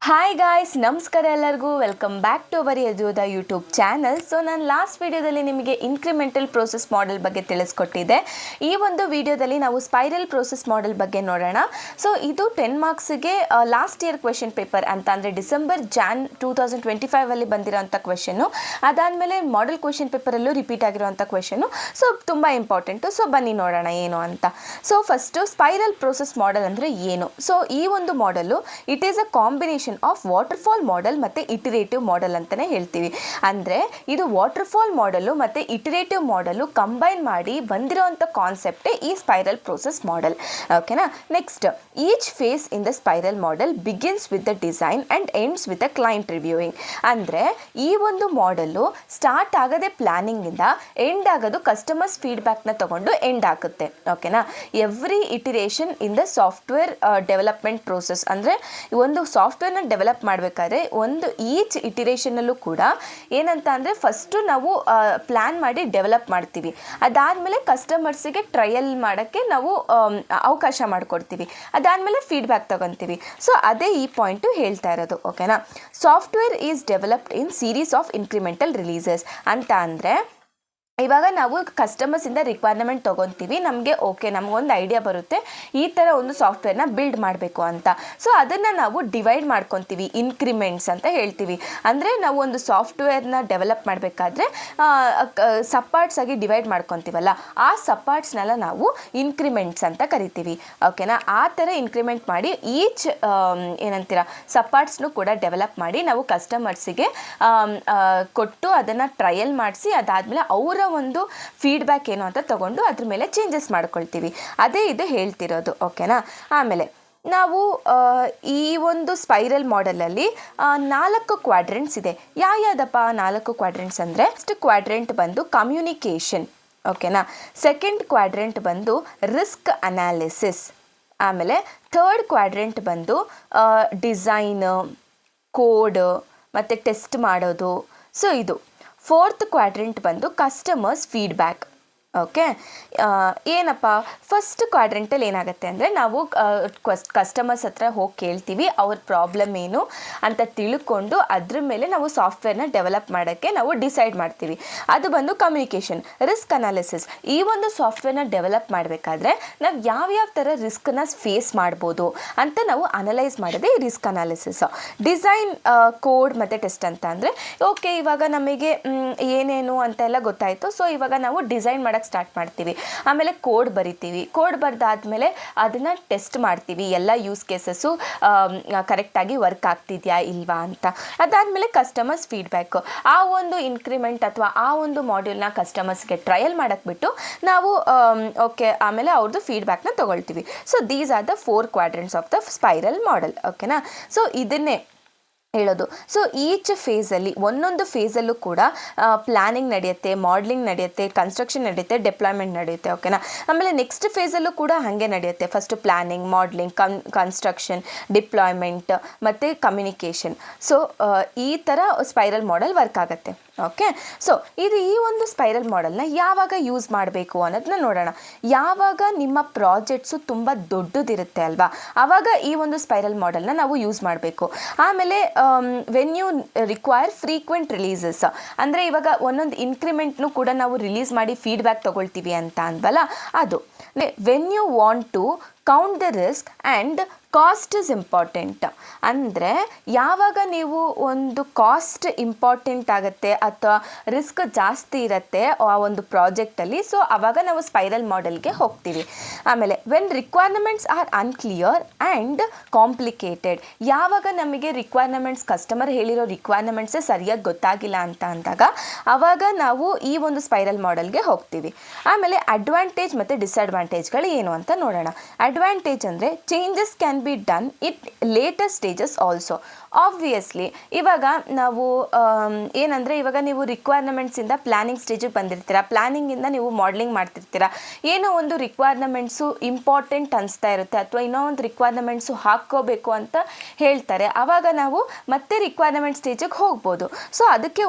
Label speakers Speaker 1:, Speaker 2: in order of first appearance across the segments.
Speaker 1: Hi guys, ನಮಸ್ಕಾರ ಎಲ್ಲರಿಗೂ. Welcome back to our ಯದುದ ಯೂಟ್ಯೂಬ್ ಚಾನಲ್. ಸೊ ನಾನು ಲಾಸ್ಟ್ ವಿಡಿಯೋದಲ್ಲಿ ನಿಮಗೆ ಇನ್ಕ್ರಿಮೆಂಟಲ್ ಪ್ರೋಸೆಸ್ ಮಾಡೆಲ್ ಬಗ್ಗೆ ತಿಳಿಸ್ಕೊಟ್ಟಿದ್ದೆ. ಈ ಒಂದು ವಿಡಿಯೋದಲ್ಲಿ ನಾವು ಸ್ಪೈರಲ್ ಪ್ರೋಸೆಸ್ ಮಾಡೆಲ್ ಬಗ್ಗೆ ನೋಡೋಣ. ಸೊ ಇದು 10 ಮಾರ್ಕ್ಸ್ಗೆ ಲಾಸ್ಟ್ ಇಯರ್ ಕ್ವೆಶನ್ ಪೇಪರ್ ಅಂತ ಅಂದರೆ December-Jan 2025 ಬಂದಿರೋಂಥ ಕ್ವೆಶನ್ನು. ಅದಾದಮೇಲೆ ಮಾಡೆಲ್ ಕ್ವೆಶನ್ ಪೇಪರಲ್ಲೂ ರಿಪೀಟ್ ಆಗಿರೋಂಥ ಕ್ವೆಶನ್ನು. ಸೊ ತುಂಬ ಇಂಪಾರ್ಟೆಂಟು. ಸೊ ಬನ್ನಿ ನೋಡೋಣ ಏನು ಅಂತ. So first spiral process model ಅಂದರೆ ಏನು? ಸೊ ಈ ಒಂದು model it is a combination of waterfall model ಮತ್ತು ಇಟರೇಟಿವ್ ಮಾಡೆಲ್ ಅಂತಲೇ ಹೇಳ್ತೀವಿ. ಅಂದರೆ ಇದು ವಾಟರ್ಫಾಲ್ ಮಾಡೆಲು ಮತ್ತು ಇಟರೇಟಿವ್ ಮಾಡೆಲು ಕಂಬೈನ್ ಮಾಡಿ ಬಂದಿರೋಂಥ ಕಾನ್ಸೆಪ್ಟೇ ಈ ಸ್ಪೈರಲ್ ಪ್ರೋಸೆಸ್ ಮಾಡೆಲ್. ಓಕೆನಾ. Next, each phase in the spiral model begins with the design and ends with the client reviewing. ಅಂದರೆ ಈ ಒಂದು ಮಾಡೆಲ್ಲು ಸ್ಟಾರ್ಟ್ ಆಗದೆ ಪ್ಲ್ಯಾನಿಂಗಿಂದ ಎಂಡ್ ಆಗೋದು ಕಸ್ಟಮರ್ಸ್ ಫೀಡ್ಬ್ಯಾಕ್ನ ತಗೊಂಡು ಎಂಡ್ ಆಗುತ್ತೆ. ಓಕೆನಾ. Every iteration in the software development process, ಅಂದರೆ ಒಂದು ಸಾಫ್ಟ್ವೇರ್ನ ಡೆವಲಪ್ ಮಾಡಬೇಕಾದ್ರೆ ಒಂದು ಈಚ್ ಇಟಿರೇಷನಲ್ಲೂ ಕೂಡ ಏನಂತ ಅಂದರೆ ಫಸ್ಟು ನಾವು ಪ್ಲ್ಯಾನ್ ಮಾಡಿ ಡೆವಲಪ್ ಮಾಡ್ತೀವಿ. ಅದಾದಮೇಲೆ ಕಸ್ಟಮರ್ಸಿಗೆ ಟ್ರಯಲ್ ಮಾಡೋಕ್ಕೆ ನಾವು ಅವಕಾಶ ಮಾಡಿಕೊಡ್ತೀವಿ. ಅದಾದಮೇಲೆ ಫೀಡ್ಬ್ಯಾಕ್ ತಗೊತೀವಿ. ಸೊ ಅದೇ ಈ ಪಾಯಿಂಟು ಹೇಳ್ತಾ ಇರೋದು. ಓಕೆನಾ. Software is developed in series of incremental releases ಅಂತ ಅಂದರೆ ಇವಾಗ ನಾವು ಕಸ್ಟಮರ್ಸಿಂದ ರಿಕ್ವೈರ್ಮೆಂಟ್ ತೊಗೊತೀವಿ. ನಮಗೊಂದು ಐಡಿಯಾ ಬರುತ್ತೆ ಈ ಥರ ಒಂದು ಸಾಫ್ಟ್ವೇರ್ನ ಬಿಲ್ಡ್ ಮಾಡಬೇಕು ಅಂತ. ಸೊ ಅದನ್ನು ನಾವು ಡಿವೈಡ್ ಮಾಡ್ಕೊತೀವಿ, ಇನ್ಕ್ರಿಮೆಂಟ್ಸ್ ಅಂತ ಹೇಳ್ತೀವಿ. ಅಂದರೆ ನಾವು ಒಂದು ಸಾಫ್ಟ್ವೇರ್ನ ಡೆವಲಪ್ ಮಾಡಬೇಕಾದ್ರೆ ಸಪಾರ್ಟ್ಸ್ ಆಗಿ ಡಿವೈಡ್ ಮಾಡ್ಕೊತೀವಲ್ಲ, ಆ ಸಪಾರ್ಟ್ಸ್ನೆಲ್ಲ ನಾವು ಇನ್ಕ್ರಿಮೆಂಟ್ಸ್ ಅಂತ ಕರಿತೀವಿ. ಓಕೆನಾ. ಆ ಥರ ಇನ್ಕ್ರಿಮೆಂಟ್ ಮಾಡಿ ಈಚ್ ಸಪಾರ್ಟ್ಸ್ನು ಕೂಡ ಡೆವಲಪ್ ಮಾಡಿ ನಾವು ಕಸ್ಟಮರ್ಸಿಗೆ ಕೊಟ್ಟು ಅದನ್ನು ಟ್ರಯಲ್ ಮಾಡಿಸಿ ಅದಾದಮೇಲೆ ಅವರ ಒಂದು ಫೀಡ್ಬ್ಯಾಕ್ ಏನು ಅಂತ ತಗೊಂಡು ಅದ್ರ ಮೇಲೆ ಚೇಂಜಸ್ ಮಾಡ್ಕೊಳ್ತೀವಿ. ಅದೇ ಇದು ಹೇಳ್ತಿರೋದು. ಓಕೆನಾ. ಆಮೇಲೆ ನಾವು ಈ ಒಂದು ಸ್ಪೈರಲ್ ಮಾಡೆಲಲ್ಲಿ 4 ಕ್ವಾಡ್ರೆಂಟ್ಸ್ ಇದೆ. ಯಾವುದಪ್ಪ 4 ಕ್ವಾಡ್ರೆಂಟ್ಸ್ ಅಂದರೆ, ಫಸ್ಟ್ ಕ್ವಾಡ್ರೆಂಟ್ ಬಂದು ಕಮ್ಯುನಿಕೇಷನ್. ಓಕೆನಾ. ಸೆಕೆಂಡ್ ಕ್ವಾಡ್ರೆಂಟ್ ಬಂದು ರಿಸ್ಕ್ ಅನಾಲಿಸಿಸ್. ಆಮೇಲೆ ಥರ್ಡ್ ಕ್ವಾಡ್ರೆಂಟ್ ಬಂದು ಡಿಸೈನ್, ಕೋಡ್ ಮತ್ತು ಟೆಸ್ಟ್ ಮಾಡೋದು. ಸೊ ಇದು ಫೋರ್ತ್ ಕ್ವಾಡ್ರೆಂಟ್ ಬಂದು ಕಸ್ಟಮರ್ಸ್ ಫೀಡ್ಬ್ಯಾಕ್. ಓಕೆ. ಏನಪ್ಪ ಫಸ್ಟ್ ಕ್ವಾಡ್ರೆಂಟಲ್ಲಿ ಏನಾಗುತ್ತೆ ಅಂದರೆ ನಾವು ಕಸ್ಟಮರ್ಸ್ ಹತ್ರ ಹೋಗಿ ಕೇಳ್ತೀವಿ ಅವ್ರ ಪ್ರಾಬ್ಲಮ್ ಏನು ಅಂತ ತಿಳ್ಕೊಂಡು ಅದ್ರ ಮೇಲೆ ನಾವು ಸಾಫ್ಟ್ವೇರ್ನ ಡೆವಲಪ್ ಮಾಡೋಕ್ಕೆ ನಾವು ಡಿಸೈಡ್ ಮಾಡ್ತೀವಿ. ಅದು ಬಂದು ಕಮ್ಯುನಿಕೇಷನ್. ರಿಸ್ಕ್ ಅನಾಲಿಸಿಸ್, ಈ ಒಂದು ಸಾಫ್ಟ್ವೇರ್ನ ಡೆವಲಪ್ ಮಾಡಬೇಕಾದ್ರೆ ನಾವು ಯಾವ್ಯಾವ ಥರ ರಿಸ್ಕನ್ನ ಫೇಸ್ ಮಾಡ್ಬೋದು ಅಂತ ನಾವು ಅನಲೈಸ್ ಮಾಡೋದೇ ಈ ರಿಸ್ಕ್ ಅನಾಲಿಸಿಸ್. ಡಿಸೈನ್, ಕೋಡ್ ಮತ್ತು ಟೆಸ್ಟ್ ಅಂತ ಅಂದರೆ ಓಕೆ ಇವಾಗ ನಮಗೆ ಏನೇನು ಅಂತೆಲ್ಲ ಗೊತ್ತಾಯಿತು. ಸೊ ಇವಾಗ ನಾವು ಡಿಸೈನ್ ಮಾಡೋಕ್ಕೆ ಸ್ಟಾರ್ಟ್ ಮಾಡ್ತೀವಿ. ಆಮೇಲೆ ಕೋಡ್ ಬರಿತೀವಿ. ಕೋಡ್ ಬರೆದಾದ್ಮೇಲೆ ಅದನ್ನು ಟೆಸ್ಟ್ ಮಾಡ್ತೀವಿ, ಎಲ್ಲ ಯೂಸ್ ಕೇಸಸ್ಸು ಕರೆಕ್ಟಾಗಿ ವರ್ಕ್ ಆಗ್ತಿದೆಯಾ ಇಲ್ವಾ ಅಂತ. ಅದಾದಮೇಲೆ ಕಸ್ಟಮರ್ಸ್ ಫೀಡ್ಬ್ಯಾಕು, ಆ ಒಂದು ಇನ್ಕ್ರಿಮೆಂಟ್ ಅಥವಾ ಆ ಒಂದು ಮಾಡ್ಯೂಲ್ನ ಕಸ್ಟಮರ್ಸ್ಗೆ ಟ್ರಯಲ್ ಮಾಡೋಕ್ಕೆ ಬಿಟ್ಟು ನಾವು ಓಕೆ ಆಮೇಲೆ ಅವ್ರದ್ದು ಫೀಡ್ಬ್ಯಾಕ್ನ ತೊಗೊಳ್ತೀವಿ. So these are the 4 ಕ್ವಾಡ್ರೆಂಟ್ಸ್ of the spiral model. ಓಕೆನಾ. ಸೊ ಇದನ್ನೇ ಹೇಳೋದು. ಸೊ ಈಚ್ ಫೇಸಲ್ಲಿ ಒಂದೊಂದು ಫೇಸಲ್ಲೂ ಕೂಡ ಪ್ಲ್ಯಾನಿಂಗ್ ನಡೆಯುತ್ತೆ, ಮಾಡಲಿಂಗ್ ನಡೆಯುತ್ತೆ, ಕನ್ಸ್ಟ್ರಕ್ಷನ್ ನಡೆಯುತ್ತೆ, ಡೆಪ್ಲಾಯ್ಮೆಂಟ್ ನಡೆಯುತ್ತೆ. ಓಕೆನಾ. ಆಮೇಲೆ ನೆಕ್ಸ್ಟ್ ಫೇಸಲ್ಲೂ ಕೂಡ ಹಾಗೆ ನಡೆಯುತ್ತೆ. First planning, modelling, construction, deployment ಮತ್ತು ಕಮ್ಯುನಿಕೇಷನ್. ಸೊ ಈ ಥರ ಸ್ಪೈರಲ್ ಮಾಡೆಲ್ ವರ್ಕ್ ಆಗುತ್ತೆ. ಓಕೆ. ಸೊ ಇದು ಈ ಒಂದು ಸ್ಪೈರಲ್ ಮಾಡೆಲ್ನ ಯಾವಾಗ ಯೂಸ್ ಮಾಡಬೇಕು ಅನ್ನೋದನ್ನ ನೋಡೋಣ. ಯಾವಾಗ ನಿಮ್ಮ ಪ್ರಾಜೆಕ್ಟ್ಸು ತುಂಬ ದೊಡ್ಡದಿರುತ್ತೆ ಅಲ್ವಾ, ಆವಾಗ ಈ ಒಂದು ಸ್ಪೈರಲ್ ಮಾಡೆಲ್ನ ನಾವು ಯೂಸ್ ಮಾಡಬೇಕು. ಆಮೇಲೆ when you require frequent releases, ಅಂದರೆ ಇವಾಗ ಒಂದೊಂದು ಇನ್ಕ್ರಿಮೆಂಟ್ನು ಕೂಡ ನಾವು ರಿಲೀಸ್ ಮಾಡಿ ಫೀಡ್ಬ್ಯಾಕ್ ತೊಗೊಳ್ತೀವಿ ಅಂತ ಅಂದ್ವಲ್ಲ, ಅದು when you want to count the risk and cost is important. ಅಂದರೆ ಯಾವಾಗ ನೀವು ಒಂದು ಕಾಸ್ಟ್ ಇಂಪಾರ್ಟೆಂಟ್ ಆಗುತ್ತೆ ಅಥವಾ ರಿಸ್ಕ್ ಜಾಸ್ತಿ ಇರುತ್ತೆ ಆ ಒಂದು ಪ್ರಾಜೆಕ್ಟಲ್ಲಿ, ಸೊ ಆವಾಗ ನಾವು ಸ್ಪೈರಲ್ ಮಾಡೆಲ್ಗೆ ಹೋಗ್ತೀವಿ. ಆಮೇಲೆ when requirements are unclear and complicated, ಯಾವಾಗ ನಮಗೆ ರಿಕ್ವೈರ್ಮೆಂಟ್ಸ್ ಕಸ್ಟಮರ್ ಹೇಳಿರೋ ರಿಕ್ವೈರ್ಮೆಂಟ್ಸೇ ಸರಿಯಾಗಿ ಗೊತ್ತಾಗಿಲ್ಲ ಅಂತ ಅಂದಾಗ ಆವಾಗ ನಾವು ಈ ಒಂದು ಸ್ಪೈರಲ್ ಮಾಡೆಲ್ಗೆ ಹೋಗ್ತೀವಿ. ಆಮೇಲೆ ಅಡ್ವಾಂಟೇಜ್ ಮತ್ತು ಡಿಸ್ಅಡ್ವಾಂಟೇಜ್ಗಳು ಏನು ಅಂತ ನೋಡೋಣ. ಅಡ್ವಾಂಟೇಜ್ ಅಂದರೆ changes can be done it later stages also. Obviously ಇವಾಗ ನಾವು ಏನಂದರೆ ಇವಾಗ ನೀವು ರಿಕ್ವೈರ್ಮೆಂಟ್ಸಿಂದ ಪ್ಲ್ಯಾನಿಂಗ್ ಸ್ಟೇಜಿಗೆ ಬಂದಿರ್ತೀರ, ಪ್ಲ್ಯಾನಿಂಗಿಂದ ನೀವು ಮಾಡಲಿಂಗ್ ಮಾಡ್ತಿರ್ತೀರ, ಏನೋ ಒಂದು ರಿಕ್ವೈರ್ಮೆಂಟ್ಸು ಇಂಪಾರ್ಟೆಂಟ್ ಅನಿಸ್ತಾ ಇರುತ್ತೆ ಅಥವಾ ಇನ್ನೂ ಒಂದು ರಿಕ್ವೈರ್ಮೆಂಟ್ಸು ಹಾಕ್ಕೋಬೇಕು ಅಂತ ಹೇಳ್ತಾರೆ, ಆವಾಗ ನಾವು ಮತ್ತೆ ರಿಕ್ವೈರ್ಮೆಂಟ್ ಸ್ಟೇಜಿಗೆ ಹೋಗ್ಬೋದು. ಸೊ ಅದಕ್ಕೆ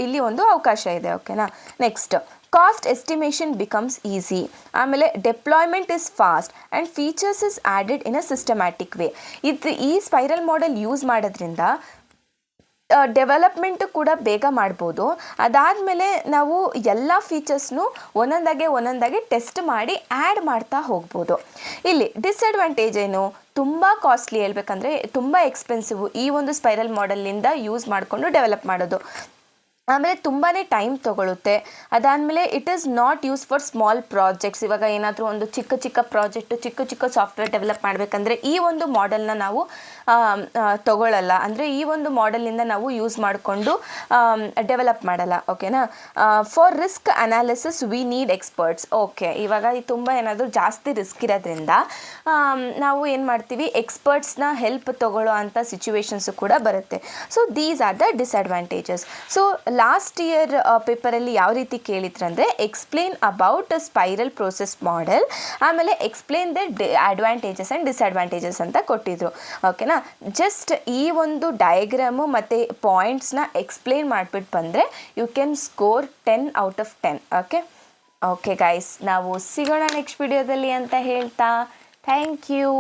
Speaker 1: ಇಲ್ಲಿ ಒಂದು ಅವಕಾಶ ಇದೆ. ಓಕೆನಾ. Next cost estimation becomes easy. ಆಮೇಲೆ deployment is fast and features is added in a systematic way. ಈ ಸ್ಪೈರಲ್ ಮಾಡೆಲ್ ಯೂಸ್ ಮಾಡೋದ್ರಿಂದ ಡೆವಲಪ್ಮೆಂಟು ಕೂಡ ಬೇಗ ಮಾಡ್ಬೋದು. ಅದಾದಮೇಲೆ ನಾವು ಎಲ್ಲ ಫೀಚರ್ಸ್ನು ಒಂದೊಂದಾಗೆ ಟೆಸ್ಟ್ ಮಾಡಿ ಆ್ಯಡ್ ಮಾಡ್ತಾ ಹೋಗ್ಬೋದು. ಇಲ್ಲಿ ಡಿಸ್ಅಡ್ವಾಂಟೇಜ್ ಏನು? ತುಂಬ ಕಾಸ್ಟ್ಲಿ ಹೇಳ್ಬೇಕಂದ್ರೆ ತುಂಬ ಎಕ್ಸ್ಪೆನ್ಸಿವ್ ಈ ಒಂದು ಸ್ಪೈರಲ್ ಮಾಡೆಲಿಂದ ಯೂಸ್ ಮಾಡಿಕೊಂಡು ಡೆವಲಪ್ ಮಾಡೋದು. ಆಮೇಲೆ ತುಂಬಾ ಟೈಮ್ ತೊಗೊಳುತ್ತೆ. ಅದಾದಮೇಲೆ it is not use for small projects. ಇವಾಗ ಏನಾದರೂ ಒಂದು ಚಿಕ್ಕ ಪ್ರಾಜೆಕ್ಟು ಚಿಕ್ಕ ಸಾಫ್ಟ್ವೇರ್ ಡೆವಲಪ್ ಮಾಡಬೇಕಂದ್ರೆ ಈ ಒಂದು ಮಾಡೆಲ್ನ ನಾವು ತಗೊಳ್ಳಲ್ಲ. ಅಂದರೆ ಈ ಒಂದು ಮಾಡೆಲಿಂದ ನಾವು ಯೂಸ್ ಮಾಡಿಕೊಂಡು ಡೆವಲಪ್ ಮಾಡಲ್ಲ. ಓಕೆನಾ? For risk analysis we need experts. Okay, ಇವಾಗ ತುಂಬ ಏನಾದರೂ ಜಾಸ್ತಿ ರಿಸ್ಕ್ ಇರೋದ್ರಿಂದ ನಾವು ಏನು ಮಾಡ್ತೀವಿ, ಎಕ್ಸ್ಪರ್ಟ್ಸ್ನ ಹೆಲ್ಪ್ ತೊಗೊಳ್ಳೋ ಅಂಥ ಸಿಚುವೇಶನ್ಸು ಕೂಡ ಬರುತ್ತೆ. So these are the disadvantages. So last year ಪೇಪರಲ್ಲಿ ಯಾವ ರೀತಿ ಕೇಳಿದ್ರಂದರೆ explain about spiral process model, ಆಮೇಲೆ explain the advantages and disadvantages ಅಂತ ಕೊಟ್ಟಿದ್ರು. ಓಕೆನಾ? ಜಸ್ಟ್ ಈ ಒಂದು ಡಯಾಗ್ರಾಮು ಮತ್ತು ಪಾಯಿಂಟ್ಸ್ನ ಎಕ್ಸ್ಪ್ಲೇನ್ ಮಾಡಿಬಿಟ್ಟು ಬಂದರೆ you can score 10 out of 10. Okay guys, ನಾವು ಸಿಗೋಣ ನೆಕ್ಸ್ಟ್ ವಿಡಿಯೋದಲ್ಲಿ ಅಂತ ಹೇಳ್ತಾ ಥ್ಯಾಂಕ್ ಯು.